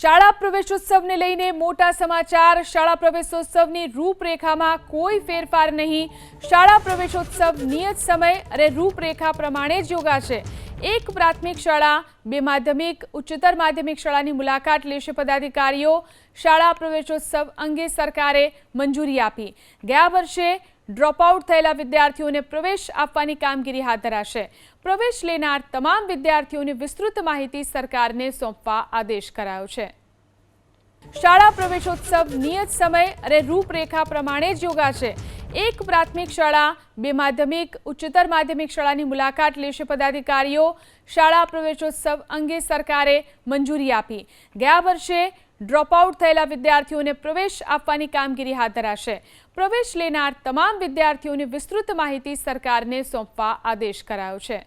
શાળા પ્રવેશોત્સવને લઈને મોટા સમાચાર। શાળા પ્રવેશોત્સવની રૂપરેખામાં કોઈ ફેરફાર નહીં। શાળા પ્રવેશોત્સવ નિયત સમય અને રૂપરેખા પ્રમાણે જ યોજાશે। એક પ્રાથમિક શાળા, બે માધ્યમિક, ઉચ્ચતર માધ્યમિક શાળાની મુલાકાત લેશે પદાધિકારીઓ। શાળા પ્રવેશોત્સવ અંગે સરકારે મંજૂરી આપી। ગયા વર્ષે ડ્રોપઆઉટ થયેલા વિદ્યાર્થીઓને પ્રવેશ આપવાની કામગીરી હાથ ધરાશે। પ્રવેશ લેનાર તમામ વિદ્યાર્થીઓની વિસ્તૃત માહિતી સરકારને સોંપવા આદેશ કરાયો છે। શાળા પ્રવેશોત્સવ નિયત સમય અને રૂપરેખા પ્રમાણે જ યોજાશે। એક પ્રાથમિક શાળા, બે માધ્યમિક, ઉચ્ચતર માધ્યમિક શાળાની મુલાકાત લેશે પદાધિકારીઓ। શાળા પ્રવેશોત્સવ અંગે સરકારે મંજૂરી આપી। ગયા વર્ષે ડ્રોપઆઉટ થયેલા વિદ્યાર્થીઓને પ્રવેશ આપવાની કામગીરી હાથ ધરાશે। પ્રવેશ લેનાર તમામ વિદ્યાર્થીઓની વિસ્તૃત માહિતી સરકારને સોંપવા આદેશ કરાયો છે।